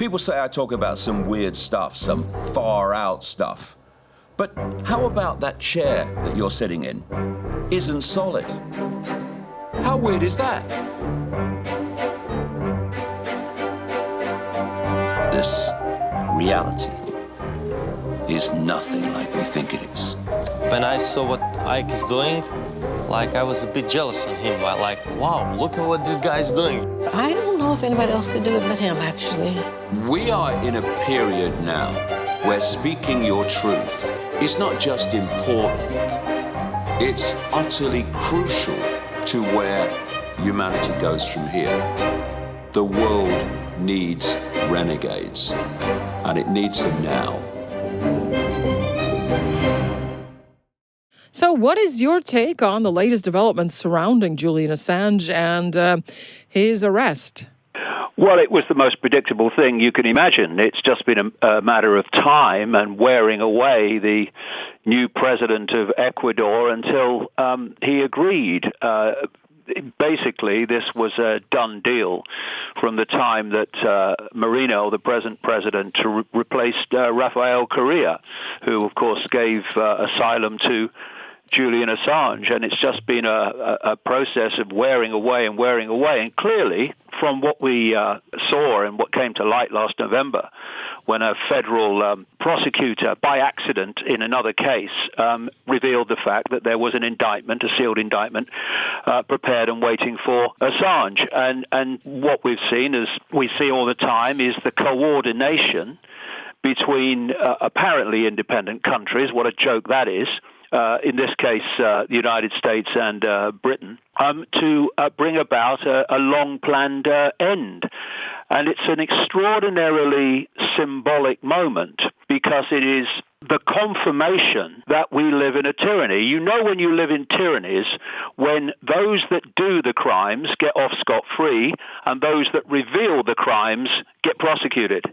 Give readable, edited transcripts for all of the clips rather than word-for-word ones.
People say I talk about some weird stuff, some far-out stuff. But how about that chair that you're sitting in isn't solid? How weird is that? This reality is nothing like we think it is. When I saw what Icke is doing, I was a bit jealous on him. Wow, look at what this guy's doing. I don't know if anybody else could do it but him, actually. We are in a period now where speaking your truth is not just important, it's utterly crucial to where humanity goes from here. The world needs renegades, and it needs them now. So what is your take on the latest developments surrounding Julian Assange and his arrest? Well, it was the most predictable thing you can imagine. It's just been a matter of time and wearing away the new president of Ecuador until he agreed. Basically, this was a done deal from the time that Moreno, the present president, replaced Rafael Correa, who, of course, gave asylum to Julian Assange, and it's just been a process of wearing away. And clearly, from what we saw and what came to light last November, when a federal prosecutor, by accident in another case, revealed the fact that there was an indictment, a sealed indictment, prepared and waiting for Assange. And what we've seen, as we see all the time, is the coordination between apparently independent countries. What a joke that is. In this case, the United States and Britain, to bring about a long-planned end. And it's an extraordinarily symbolic moment because it is the confirmation that we live in a tyranny. You know, when you live in tyrannies, when those that do the crimes get off scot-free and those that reveal the crimes get prosecuted.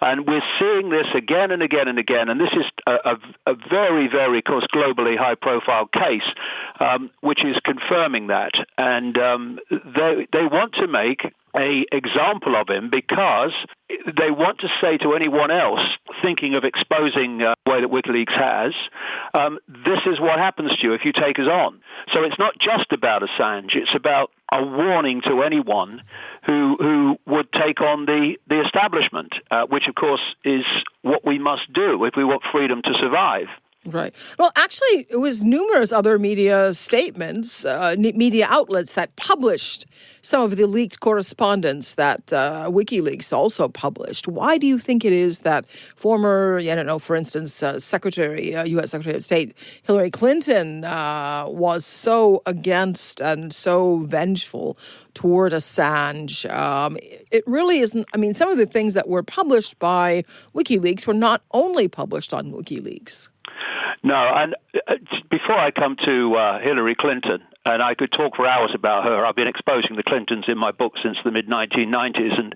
And we're seeing this again and again and again. And this is a very, very, of course, globally high-profile case, which is confirming that. And they want to make an example of him because they want to say to anyone else thinking of exposing the way that WikiLeaks has, this is what happens to you if you take us on. So it's not just about Assange. It's about a warning to anyone who would take on the establishment, which, of course, is what we must do if we want freedom to survive. Right. Well, actually, it was numerous other media statements, media outlets that published some of the leaked correspondence that WikiLeaks also published. Why do you think it is that former, for instance, U.S. Secretary of State Hillary Clinton was so against and so vengeful toward Assange? It really isn't. I mean, some of the things that were published by WikiLeaks were not only published on WikiLeaks. No, and before I come to Hillary Clinton, and I could talk for hours about her. I've been exposing the Clintons in my book since the mid-1990s, and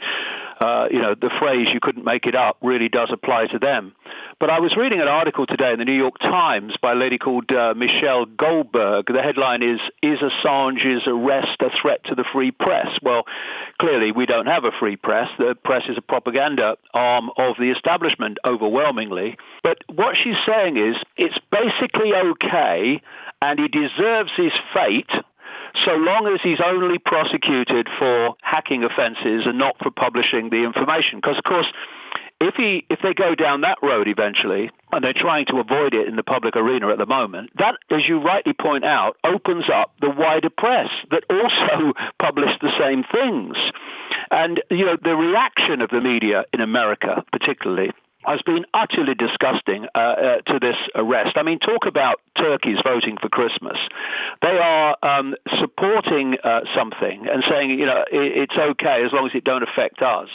the phrase "you couldn't make it up" really does apply to them. But I was reading an article today in the New York Times by a lady called Michelle Goldberg. The headline is Assange's arrest a threat to the free press? Well, clearly we don't have a free press. The press is a propaganda arm of the establishment overwhelmingly. But what she's saying is it's basically okay and he deserves his fate so long as he's only prosecuted for hacking offenses and not for publishing the information. Because, of course, if they go down that road eventually, and they're trying to avoid it in the public arena at the moment, that, as you rightly point out, opens up the wider press that also publish the same things. And, the reaction of the media in America, particularly, has been utterly disgusting to this arrest. I mean, talk about turkeys voting for Christmas. They are supporting something and saying, it's okay as long as it don't affect us.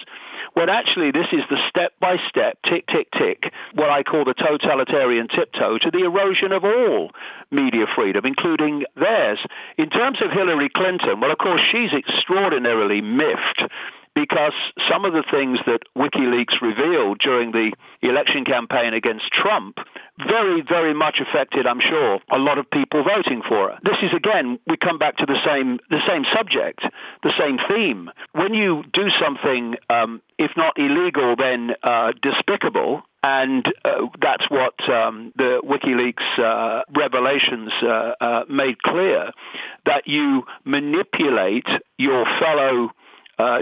When actually this is the step-by-step, tick, tick, tick, what I call the totalitarian tiptoe to the erosion of all media freedom, including theirs. In terms of Hillary Clinton, well, of course, she's extraordinarily miffed because some of the things that WikiLeaks revealed during the election campaign against Trump very, very much affected, I'm sure, a lot of people voting for her. This is, again, we come back to the same subject, the same theme. When you do something, if not illegal, then despicable, and that's what the WikiLeaks revelations made clear, that you manipulate your fellow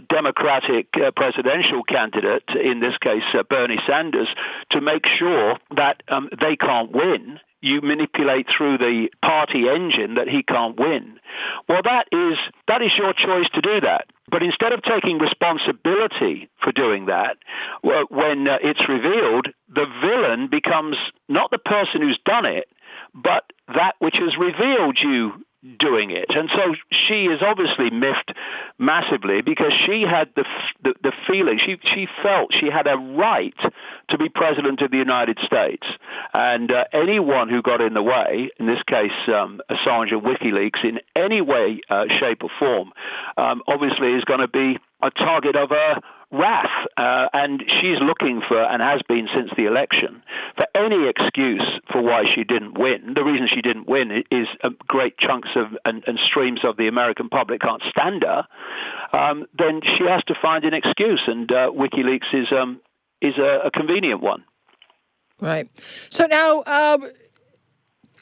Democratic presidential candidate, in this case Bernie Sanders, to make sure that they can't win. You manipulate through the party engine that he can't win. Well, that is your choice to do that. But instead of taking responsibility for doing that, when it's revealed, the villain becomes not the person who's done it, but that which has revealed you doing it. And so she is obviously miffed massively because she had the feeling, she felt she had a right to be president of the United States. And anyone who got in the way, in this case Assange and WikiLeaks, in any way, shape or form, obviously is going to be a target of a wrath, and she's looking for, and has been since the election, for any excuse for why she didn't win. The reason she didn't win is great chunks of and streams of the American public can't stand her. Then she has to find an excuse, and WikiLeaks is a convenient one. Right. So now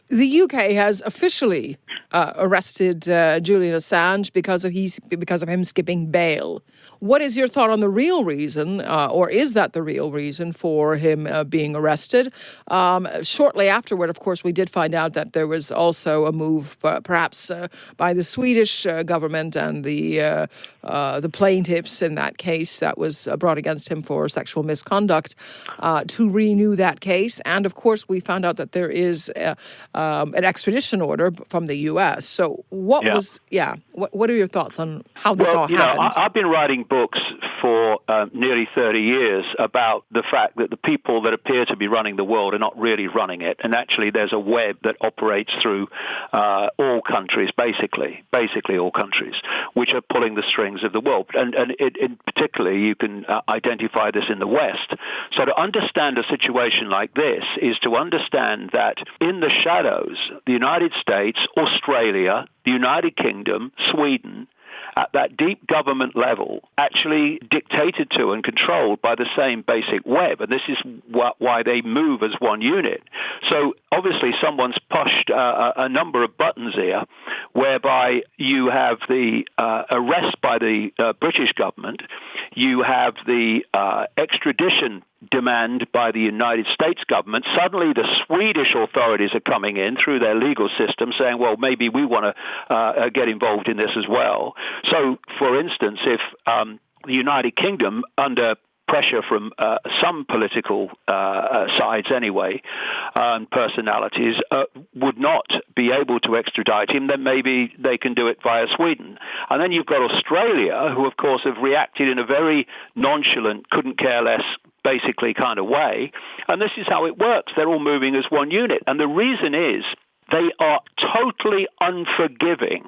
the UK has officially arrested Julian Assange because of him skipping bail. What is your thought on the real reason, or is that the real reason for him being arrested? Shortly afterward, of course, we did find out that there was also a move, perhaps by the Swedish government and the plaintiffs in that case that was brought against him for sexual misconduct, to renew that case. And of course, we found out that there is an extradition order from the U.S. So what are your thoughts on how this all happened? I've been writing books for nearly 30 years about the fact that the people that appear to be running the world are not really running it. And actually there's a web that operates through all countries, basically all countries, which are pulling the strings of the world. And in particularly, you can identify this in the West. So to understand a situation like this is to understand that in the shadows, the United States, Australia, the United Kingdom, Sweden, at that deep government level, actually dictated to and controlled by the same basic web. And this is why they move as one unit. So obviously someone's pushed a number of buttons here whereby you have the arrest by the British government, you have the extradition demand by the United States government. Suddenly the Swedish authorities are coming in through their legal system saying, well, maybe we want to get involved in this as well. So, for instance, if the United Kingdom, under pressure from some political sides anyway, personalities, would not be able to extradite him, then maybe they can do it via Sweden. And then you've got Australia, who of course have reacted in a very nonchalant, couldn't care less, basically kind of way. And this is how it works. They're all moving as one unit. And the reason is they are totally unforgiving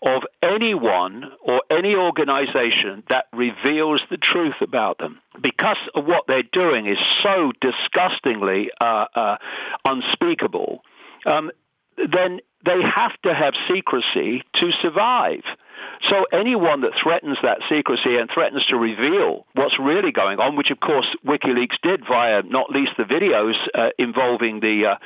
of anyone or any organization that reveals the truth about them. Because of what they're doing is so disgustingly unspeakable, then they have to have secrecy to survive. So anyone that threatens that secrecy and threatens to reveal what's really going on, which of course WikiLeaks did via not least the videos involving the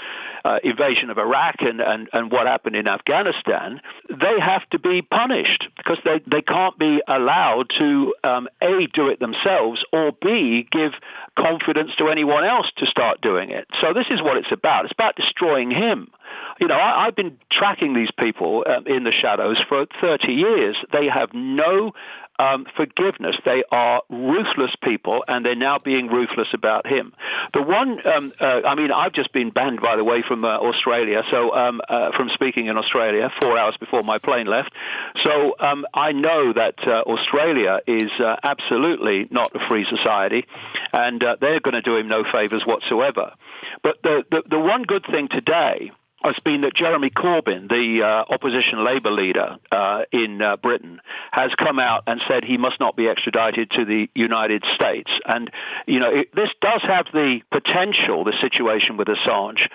invasion of Iraq and what happened in Afghanistan, they have to be punished because they can't be allowed to A, do it themselves, or B, give confidence to anyone else to start doing it. So this is what it's about. It's about destroying him. You know, I've been tracking these people in the shadows for 30 years. They have no forgiveness. They are ruthless people, and they're now being ruthless about him. The one, I've just been banned, by the way, from Australia, so from speaking in Australia 4 hours before my plane left. So I know that Australia is absolutely not a free society, and they're going to do him no favors whatsoever. But the one good thing today has been that Jeremy Corbyn, the opposition Labour leader in Britain, has come out and said he must not be extradited to the United States. And, this does have the potential, the situation with Assange,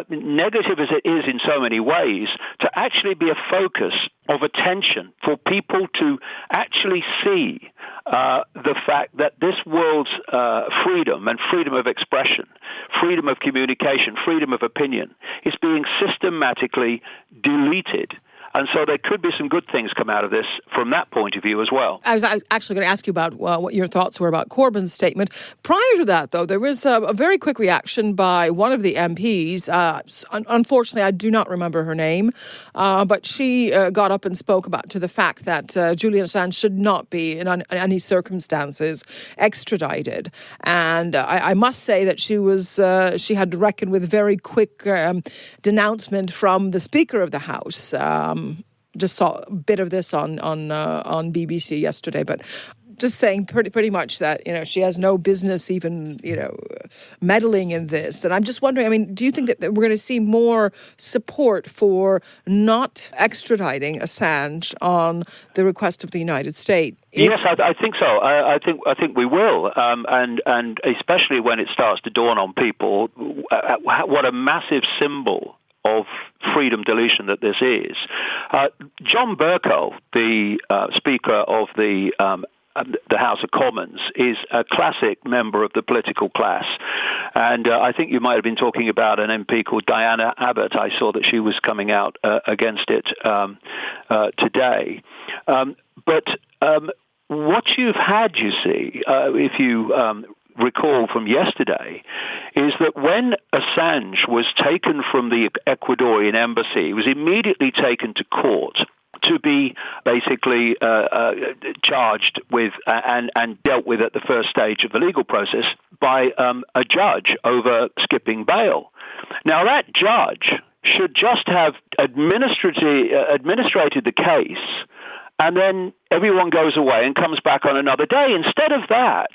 negative as it is in so many ways, to actually be a focus of attention for people to actually see the fact that this world's freedom and freedom of expression, freedom of communication, freedom of opinion is being systematically deleted. And so there could be some good things come out of this from that point of view as well. I was actually going to ask you about what your thoughts were about Corbyn's statement. Prior to that, though, there was a very quick reaction by one of the MPs. Unfortunately, I do not remember her name, but she got up and spoke to the fact that Julian Assange should not be, in any circumstances, extradited. And I must say that she had to reckon with very quick denouncement from the Speaker of the House. Just saw a bit of this on BBC yesterday, but just saying pretty much that she has no business even meddling in this. And I'm just wondering, I mean, do you think that we're going to see more support for not extraditing Assange on the request of the United States? Yes, I think so. I think we will, and especially when it starts to dawn on people what a massive symbol of freedom deletion that this is. John Bercow, the Speaker of the House of Commons, is a classic member of the political class. And I think you might have been talking about an MP called Diana Abbott. I saw that she was coming out against it today. But what you've had, you see, if you recall from yesterday, is that when Assange was taken from the Ecuadorian embassy, he was immediately taken to court to be basically charged with and dealt with at the first stage of the legal process by a judge over skipping bail. Now, that judge should just have administrated the case, and then everyone goes away and comes back on another day. Instead of that,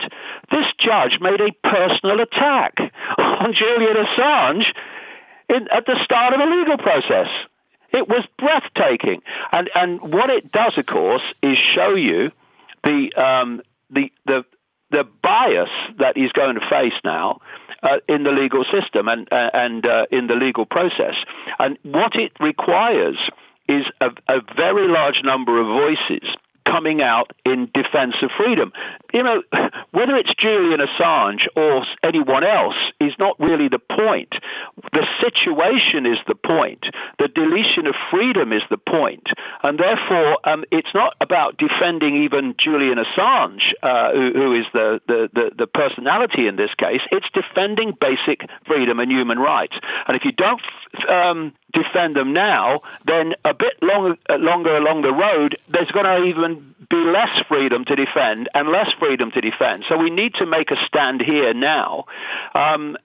this judge made a personal attack on Julian Assange at the start of the legal process. It was breathtaking. And what it does, of course, is show you the bias that he's going to face now in the legal system and in the legal process. And what it requires is a very large number of voices coming out in defense of freedom. Whether it's Julian Assange or anyone else is not really the point. The situation is the point. The deletion of freedom is the point. And therefore, it's not about defending even Julian Assange, who is the personality in this case. It's defending basic freedom and human rights. And if you don't defend them now, then a bit longer along the road, there's going to even be less freedom to defend and less freedom to defend. So we need to make a stand here now and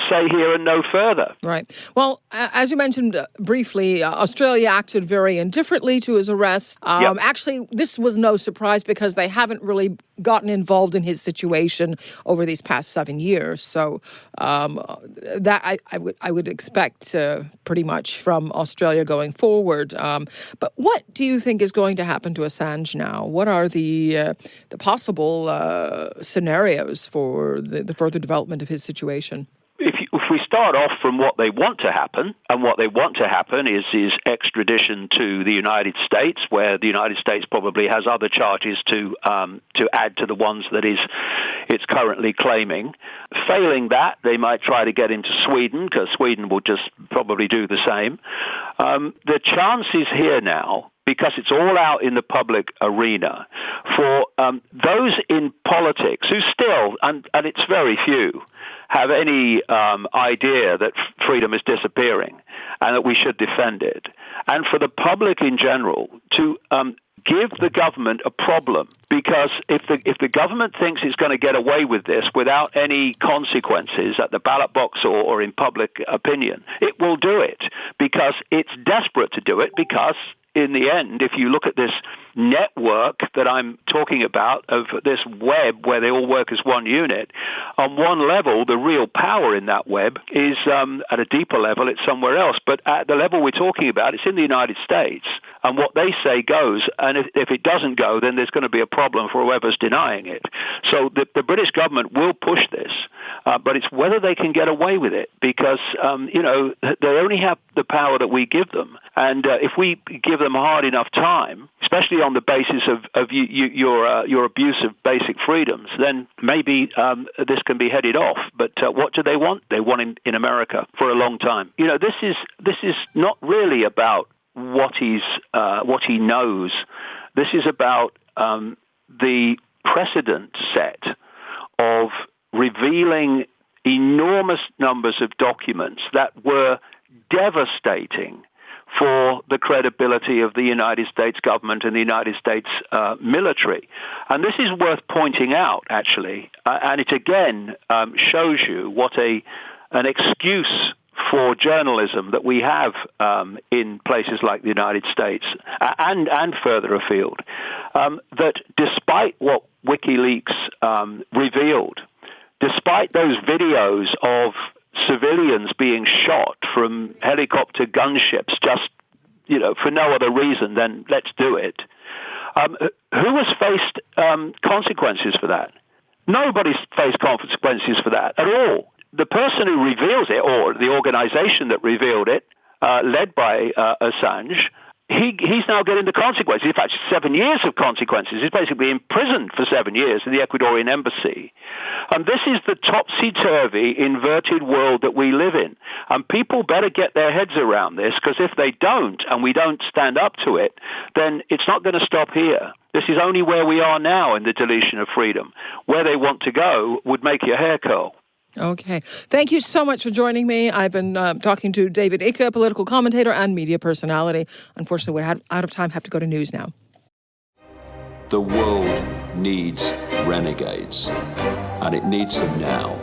say here and no further. Right. Well, as you mentioned briefly, Australia acted very indifferently to his arrest. Yep. Actually, this was no surprise because they haven't really gotten involved in his situation over these past 7 years. So that I would expect pretty much from Australia going forward. But what do you think is going to happen to Assange now? What are the possible scenarios for the further development of his situation? If we start off from what they want to happen, and what they want to happen is extradition to the United States, where the United States probably has other charges to add to the ones that it's currently claiming. Failing that, they might try to get him to Sweden, because Sweden will just probably do the same. The chances here now, because it's all out in the public arena, for those in politics who still, and it's very few, have any idea that freedom is disappearing and that we should defend it, and for the public in general to give the government a problem, because if the government thinks it's going to get away with this without any consequences at the ballot box or in public opinion, it will do it because it's desperate to do it, because in the end, if you look at this network that I'm talking about, of this web where they all work as one unit, on one level, the real power in that web is at a deeper level, it's somewhere else. But at the level we're talking about, it's in the United States. And what they say goes. And if it doesn't go, then there's going to be a problem for whoever's denying it. So the British government will push this, but it's whether they can get away with it, because, they only have the power that we give them. And if we give them hard enough time, especially on the basis of your abuse of basic freedoms, then maybe this can be headed off. But what do they want? They want in America for a long time. This is not really about what he knows. This is about the precedent set of revealing enormous numbers of documents that were devastating for the credibility of the United States government and the United States military. And this is worth pointing out, actually, and it again shows you what an excuse for journalism that we have in places like the United States and further afield, that despite what WikiLeaks revealed, despite those videos of civilians being shot from helicopter gunships just, for no other reason than let's do it, who has faced consequences for that? Nobody's faced consequences for that at all. The person who reveals it, or the organization that revealed it, led by Assange, he's now getting the consequences. In fact, 7 years of consequences. He's basically imprisoned for 7 years in the Ecuadorian embassy. And this is the topsy-turvy, inverted world that we live in. And people better get their heads around this, because if they don't, and we don't stand up to it, then it's not going to stop here. This is only where we are now in the deletion of freedom. Where they want to go would make your hair curl. Okay. Thank you so much for joining me. I've been talking to David Icke, political commentator and media personality. Unfortunately, we're out of time. Have to go to news now. The world needs renegades, and it needs them now.